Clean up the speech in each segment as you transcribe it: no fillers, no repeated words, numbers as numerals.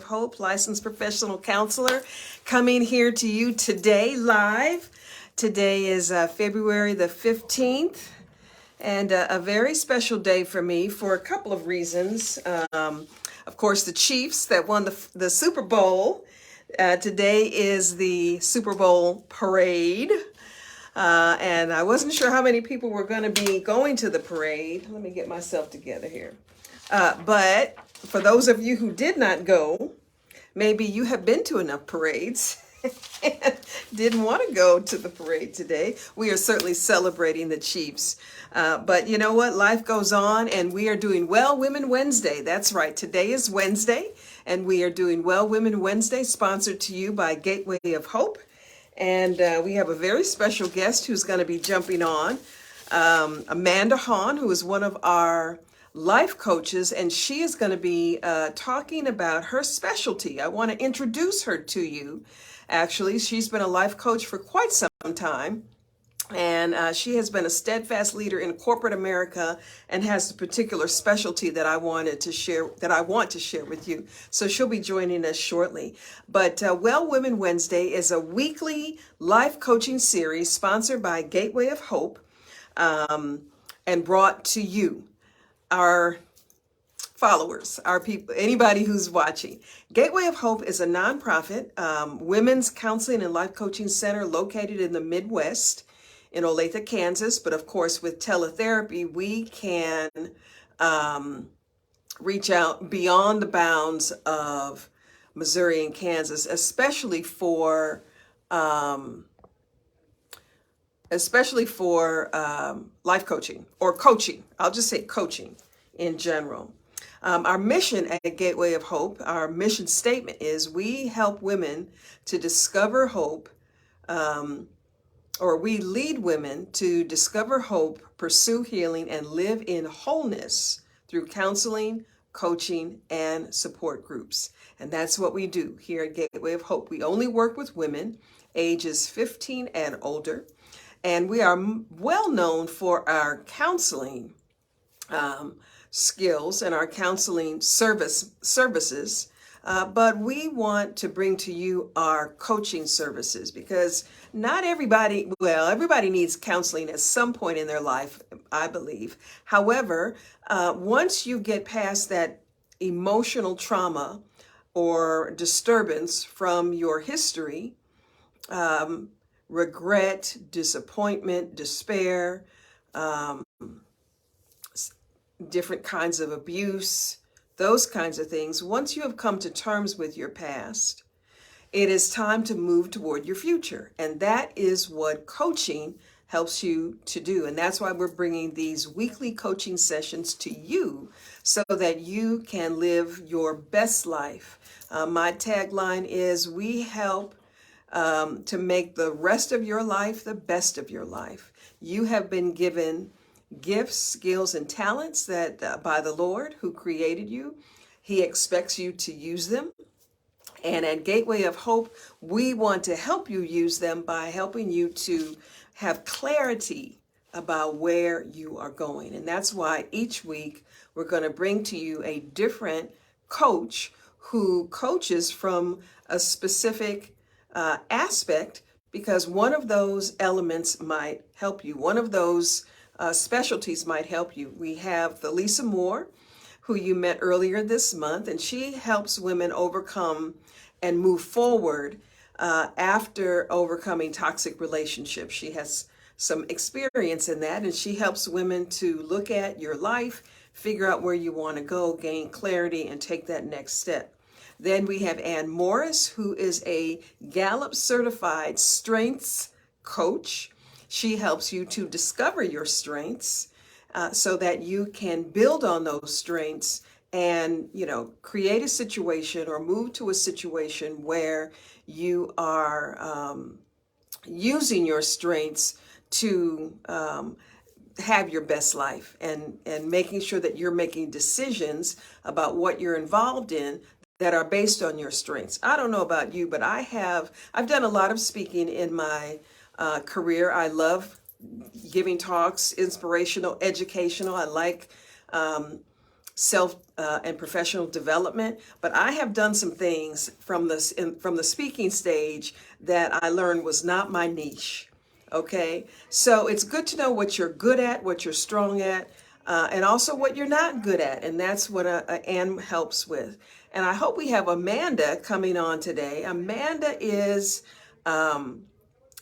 Hope, licensed professional counselor, coming here to you today live. Today is February the 15th, and a very special day for me for a couple of reasons. Of course, the Chiefs that won the Super Bowl. Today is the Super Bowl parade. And I wasn't sure how many people were going to be going to the parade. Let me get myself together here. But for those of you who did not go, maybe you have been to enough parades and didn't want to go to the parade today. We are certainly celebrating the Chiefs. But you know what? Life goes on, and we are doing Well Woman Wednesday. That's right. Today is Wednesday, and we are doing Well Woman Wednesday, sponsored to you by Gateway of Hope. And we have a very special guest who's going to be jumping on, Amanda Hahn, who is one of our life coaches, and she is going to be talking about her specialty. I want to introduce her to you. Actually, she's been a life coach for quite some time, and she has been a steadfast leader in corporate America and has a particular specialty that I want to share with you. So she'll be joining us shortly. But Well Woman Wednesday is a weekly life coaching series sponsored by Gateway of Hope, and brought to you, our followers, our people, anybody who's watching. Gateway of Hope is a nonprofit women's counseling and life coaching center located in the Midwest in Olathe, Kansas. But of course, with teletherapy, we can reach out beyond the bounds of Missouri and Kansas, especially for life coaching or coaching. I'll just say coaching in general. Our mission at Gateway of Hope, our mission statement is we help women to discover hope, or we lead women to discover hope, pursue healing, and live in wholeness through counseling, coaching, and support groups. And that's what we do here at Gateway of Hope. We only work with women ages 15 and older. And we are well known for our counseling skills and our counseling services, but we want to bring to you our coaching services, because not everybody, everybody needs counseling at some point in their life, I believe. However, once you get past that emotional trauma or disturbance from your history, regret, disappointment, despair, different kinds of abuse, those kinds of things. Once you have come to terms with your past, it is time to move toward your future. And that is what coaching helps you to do. And that's why we're bringing these weekly coaching sessions to you so that you can live your best life. My tagline is, we help to make the rest of your life the best of your life. You have been given gifts, skills, and talents that by the Lord who created you. He expects you to use them. And at Gateway of Hope, we want to help you use them by helping you to have clarity about where you are going. And that's why each week we're going to bring to you a different coach who coaches from a specific aspect, because one of those elements might help you. One of those specialties might help you. We have the Lisa Moore, who you met earlier this month, and she helps women overcome and move forward after overcoming toxic relationships. She has some experience in that, and she helps women to look at your life, figure out where you want to go, gain clarity, and take that next step. Then we have Ann Morris, who is a Gallup certified strengths coach. She helps you to discover your strengths so that you can build on those strengths and, create a situation or move to a situation where you are using your strengths to have your best life, and making sure that you're making decisions about what you're involved in that are based on your strengths. I don't know about you, but I've done a lot of speaking in my career. I love giving talks, inspirational, educational. I like self and professional development, but I have done some things from from the speaking stage that I learned was not my niche. Okay, so it's good to know what you're good at, what you're strong at, and also what you're not good at, and that's what Ann helps with. And I hope we have Amanda coming on today. Amanda is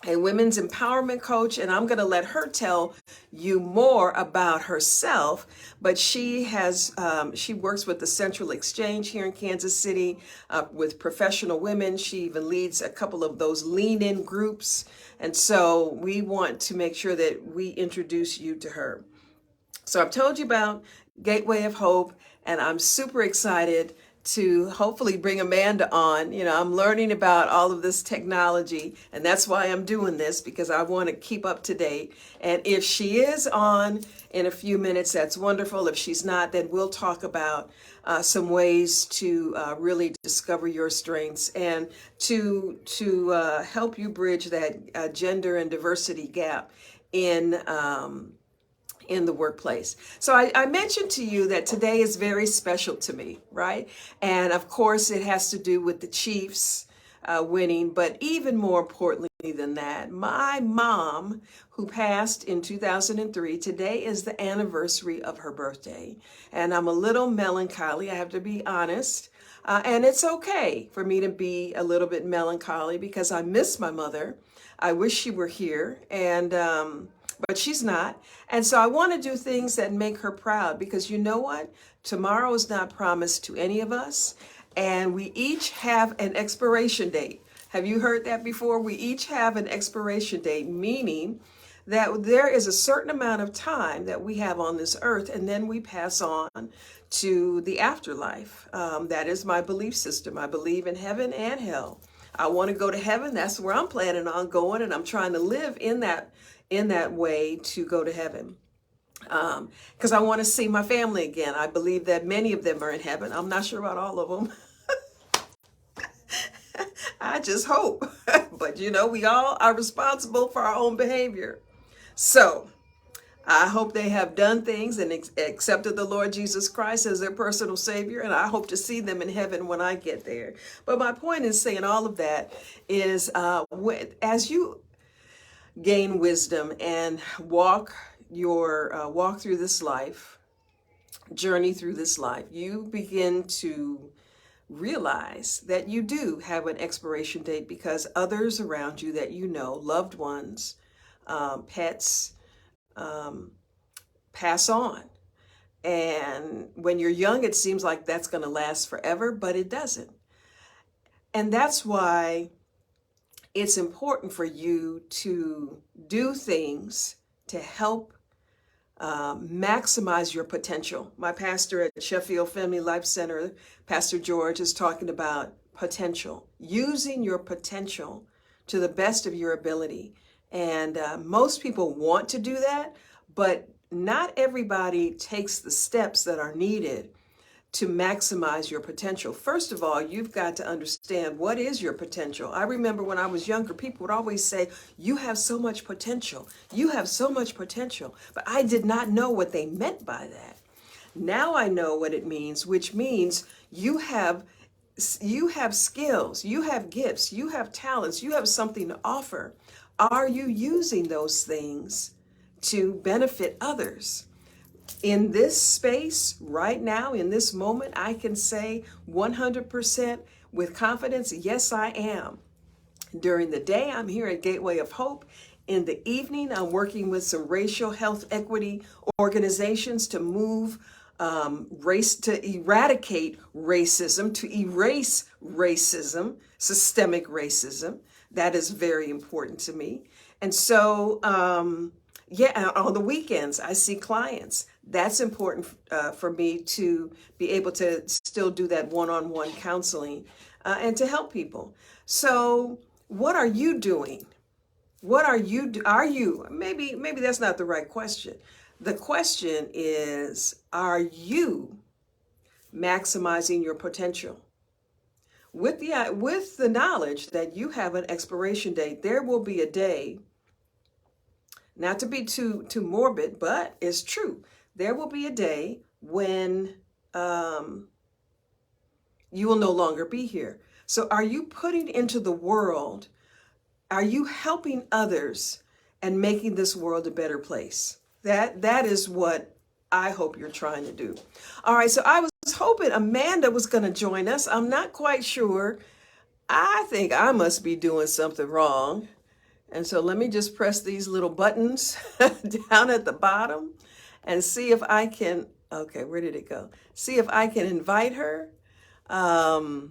a women's empowerment coach, and I'm going to let her tell you more about herself. But she works with the Central Exchange here in Kansas City with professional women. She even leads a couple of those lean-in groups, and so we want to make sure that we introduce you to her. So I've told you about Gateway of Hope, and I'm super excited to hopefully bring Amanda on. You know, I'm learning about all of this technology, and that's why I'm doing this, because I want to keep up to date. And if she is on in a few minutes, that's wonderful. If she's not, then we'll talk about some ways to really discover your strengths and to help you bridge that gender and diversity gap in the workplace. So I mentioned to you that today is very special to me, right? And of course, it has to do with the Chiefs winning, but even more importantly than that, my mom, who passed in 2003, today is the anniversary of her birthday. And I'm a little melancholy, I have to be honest. And it's okay for me to be a little bit melancholy because I miss my mother. I wish she were here, but she's not. And so I want to do things that make her proud, because you know what? Tomorrow is not promised to any of us. And we each have an expiration date. Have you heard that before? We each have an expiration date, meaning that there is a certain amount of time that we have on this earth, and then we pass on to the afterlife. That is my belief system. I believe in heaven and hell. I want to go to heaven. That's where I'm planning on going, and I'm trying to live in that way to go to heaven, because I want to see my family again. I believe that many of them are in heaven. I'm not sure about all of them. I just hope. But you know, we all are responsible for our own behavior. So I hope they have done things and accepted the Lord Jesus Christ as their personal Savior, and I hope to see them in heaven when I get there. But my point in saying all of that is, as you gain wisdom and walk through this life, journey through this life, you begin to realize that you do have an expiration date, because others around you that you know, loved ones, pets, pass on. And when you're young, it seems like that's going to last forever, but it doesn't. And that's why it's important for you to do things to help maximize your potential. My pastor at Sheffield Family Life Center, Pastor George, is talking about potential, using your potential to the best of your ability. And most people want to do that, but not everybody takes the steps that are needed to maximize your potential. First of all, you've got to understand, what is your potential? I remember when I was younger, people would always say, you have so much potential. You have so much potential. But I did not know what they meant by that. Now I know what it means, which means you have skills, you have gifts, you have talents, you have something to offer. Are you using those things to benefit others? In this space right now, in this moment, I can say 100% with confidence, yes, I am. During the day, I'm here at Gateway of Hope. In the evening, I'm working with some racial health equity organizations to move to eradicate racism, to erase racism, systemic racism. That is very important to me. And so, on the weekends, I see clients. That's important for me to be able to still do that one-on-one counseling and to help people. So what are you doing? What are you, maybe that's not the right question. The question is, are you maximizing your potential? With the knowledge that you have an expiration date, there will be a day, not to be too morbid, but it's true. There will be a day when you will no longer be here. So are you putting into the world, are you helping others and making this world a better place? That is what I hope you're trying to do. All right, so I was hoping Amanda was going to join us. I'm not quite sure. I think I must be doing something wrong. And so let me just press these little buttons down at the bottom and see if I can, okay, where did it go? See if I can invite her. I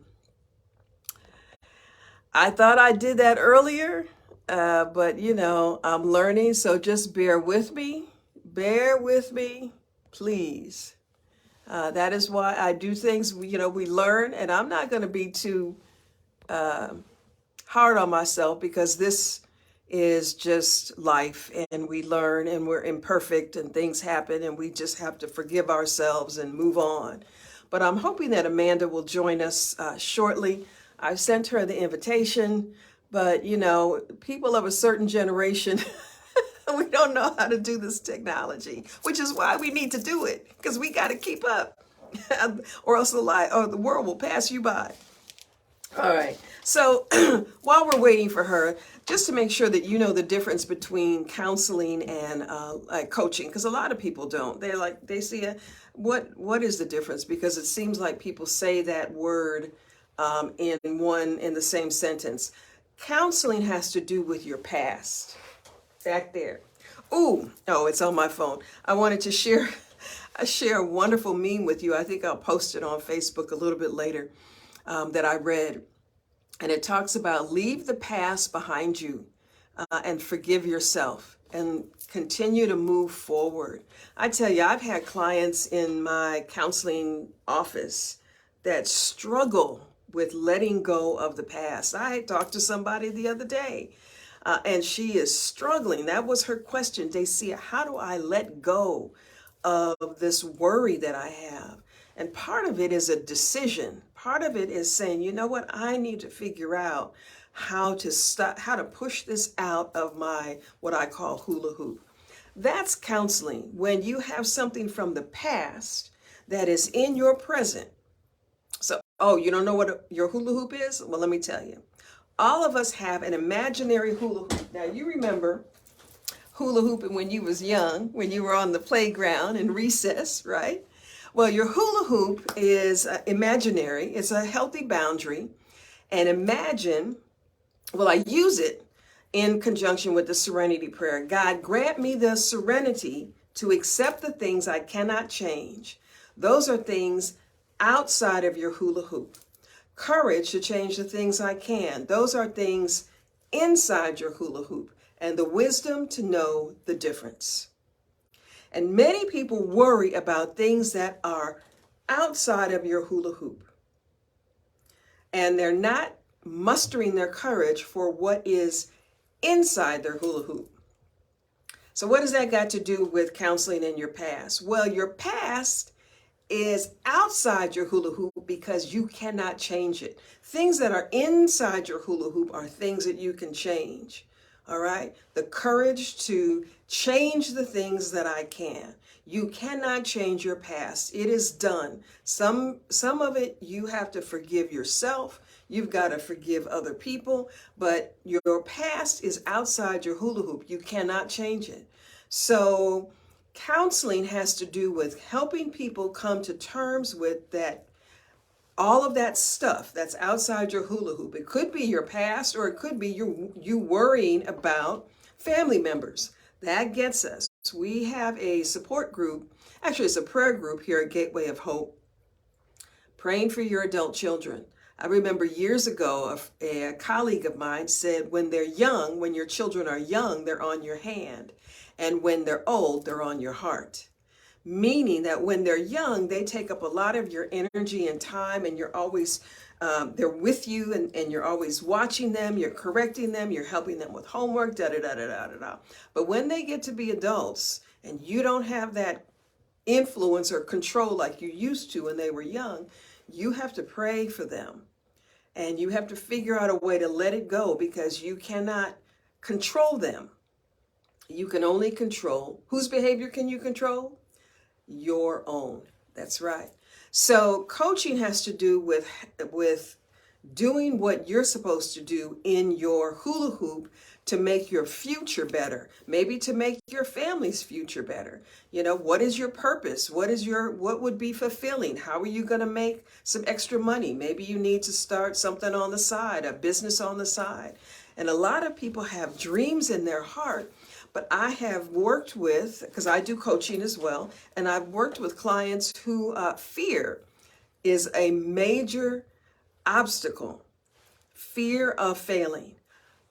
thought I did that earlier, but you know, I'm learning, so just bear with me. Bear with me, please. That is why I do things, you know, we learn, and I'm not going to be too hard on myself because this is just life and we learn and we're imperfect and things happen and we just have to forgive ourselves and move on. But I'm hoping that Amanda will join us shortly. I sent her the invitation, but you know, people of a certain generation, we don't know how to do this technology, which is why we need to do it, because we got to keep up or else the world will pass you by. All right. So while we're waiting for her, just to make sure that you know the difference between counseling and coaching, because a lot of people don't. They're like, they see what is the difference? Because it seems like people say that word in the same sentence. Counseling has to do with your past. Back there. Oh, it's on my phone. I wanted to share a wonderful meme with you. I think I'll post it on Facebook a little bit later. That I read, and it talks about leave the past behind you and forgive yourself and continue to move forward. I tell you, I've had clients in my counseling office that struggle with letting go of the past. I talked to somebody the other day and she is struggling. That was her question, Dacia, how do I let go of this worry that I have? And part of it is a decision. Part of it is saying, you know what, I need to figure out how to push this out of my, what I call hula hoop. That's counseling. When you have something from the past that is in your present. So, you don't know what your hula hoop is? Well, let me tell you. All of us have an imaginary hula hoop. Now, you remember hula hooping when you was young, when you were on the playground in recess, right? Well, your hula hoop is imaginary. It's a healthy boundary. And imagine, well, I use it in conjunction with the serenity prayer. God, grant me the serenity to accept the things I cannot change. Those are things outside of your hula hoop. Courage to change the things I can. Those are things inside your hula hoop. And the wisdom to know the difference. And many people worry about things that are outside of your hula hoop. And they're not mustering their courage for what is inside their hula hoop. So what does that got to do with counseling in your past? Well, your past is outside your hula hoop because you cannot change it. Things that are inside your hula hoop are things that you can change. All right? The courage to change the things that I can. You cannot change your past. It is done. Some of it you have to forgive yourself. You've got to forgive other people, but your past is outside your hula hoop. You cannot change it. So counseling has to do with helping people come to terms with that. All of that stuff that's outside your hula hoop. It could be your past, or it could be you worrying about family members. That gets us. We have a support group. Actually, it's a prayer group here at Gateway of Hope, praying for your adult children. I remember years ago, a colleague of mine said, when they're young, when your children are young, they're on your hand. And when they're old, they're on your heart. Meaning that when they're young, they take up a lot of your energy and time, and you're always, they're with you, and you're always watching them, you're correcting them, you're helping them with homework, da-da-da-da-da-da-da. But when they get to be adults, and you don't have that influence or control like you used to when they were young, you have to pray for them. And you have to figure out a way to let it go, because you cannot control them. You can only control, whose behavior can you control? Your own. That's right. So coaching has to do with doing what you're supposed to do in your hula hoop to make your future better, maybe to make your family's future better. You know, what is your purpose? What would be fulfilling? How are you going to make some extra money? Maybe you need to start something on the side, a business on the side. And a lot of people have dreams in their heart, but I have worked with, because I do coaching as well, and I've worked with clients who fear is a major obstacle. Fear of failing,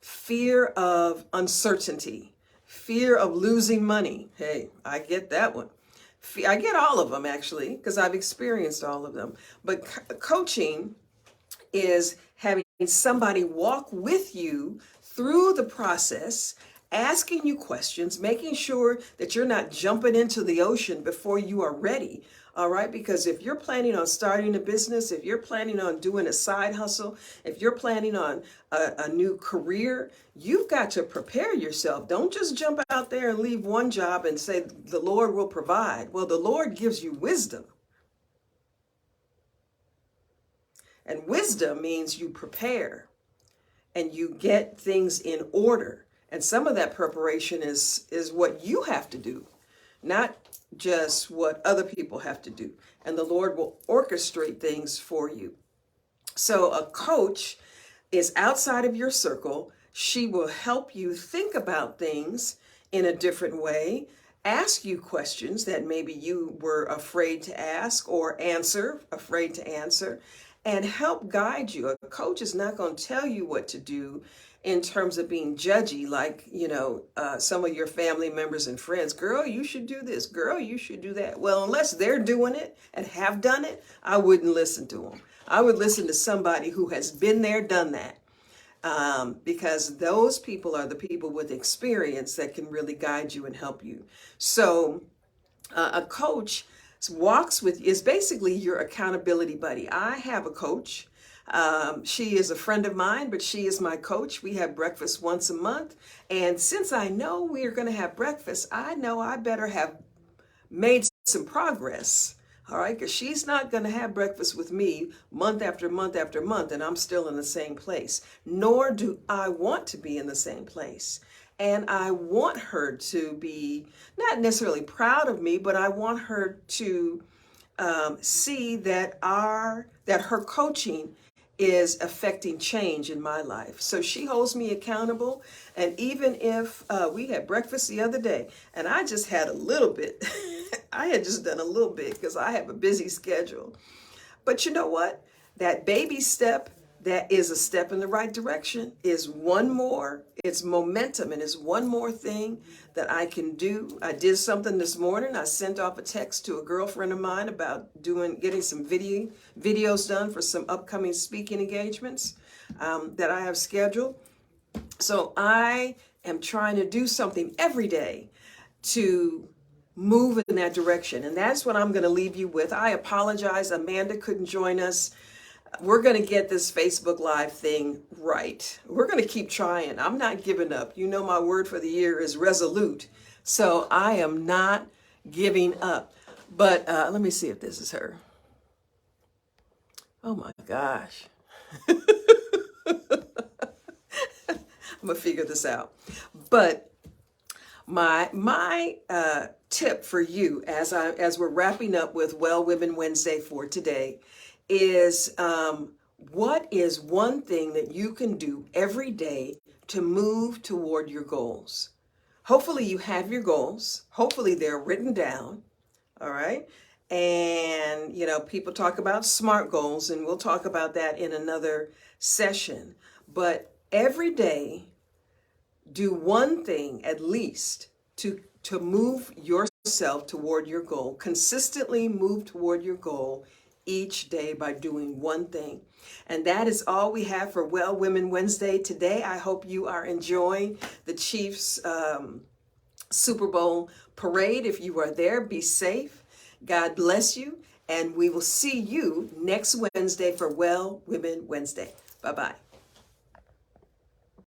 fear of uncertainty, fear of losing money. Hey, I get that one. I get all of them actually, because I've experienced all of them. But coaching is having somebody walk with you through the process, asking you questions, making sure that you're not jumping into the ocean before you are ready. All right, because if you're planning on starting a business, if you're planning on doing a side hustle, if you're planning on a new career, you've got to prepare yourself. Don't just jump out there and leave one job and say, the Lord will provide. Well, the Lord gives you wisdom. And wisdom means you prepare and you get things in order. And some of that preparation is what you have to do, not just what other people have to do. And the Lord will orchestrate things for you. So a coach is outside of your circle. She will help you think about things in a different way, ask you questions that maybe you were afraid to ask or afraid to answer, and help guide you. A coach is not going to tell you what to do in terms of being judgy, like, some of your family members and friends. Girl, you should do this. Girl, you should do that. Well, unless they're doing it and have done it, I wouldn't listen to them. I would listen to somebody who has been there, done that. Because those people are the people with experience that can really guide you and help you. So a coach is basically your accountability buddy. I have a coach. She is a friend of mine, but she is my coach. We have breakfast once a month. And since I know we are going to have breakfast, I know I better have made some progress. All right, because she's not going to have breakfast with me month after month after month, and I'm still in the same place. Nor do I want to be in the same place. And I want her to be not necessarily proud of me, but I want her to see that her coaching is affecting change in my life. So she holds me accountable. And even if we had breakfast the other day and I just had a little bit, I had just done a little bit because I have a busy schedule. But you know what? That baby step, that is a step in the right direction, is one more. It's momentum, and it's one more thing that I can do. I did something this morning. I sent off a text to a girlfriend of mine about getting some videos done for some upcoming speaking engagements that I have scheduled. So I am trying to do something every day to move in that direction. And that's what I'm going to leave you with. I apologize. Amanda couldn't join us. We're going to get this Facebook Live thing right. We're going to keep trying. I'm not giving up. You know, my word for the year is resolute. So I am not giving up. But let me see if this is her. Oh my gosh. I'm going to figure this out. But my tip for you as we're wrapping up with Well Women Wednesday for today is what is one thing that you can do every day to move toward your goals? Hopefully you have your goals. Hopefully they're written down. All right. And, people talk about SMART goals, and we'll talk about that in another session. But every day, do one thing at least to move yourself toward your goal. Consistently move toward your goal each day by doing one thing. And that is all we have for Well Women Wednesday today. I hope you are enjoying the Chiefs Super Bowl parade. If you are there, be safe. God bless you. And we will see you next Wednesday for Well Women Wednesday. Bye-bye.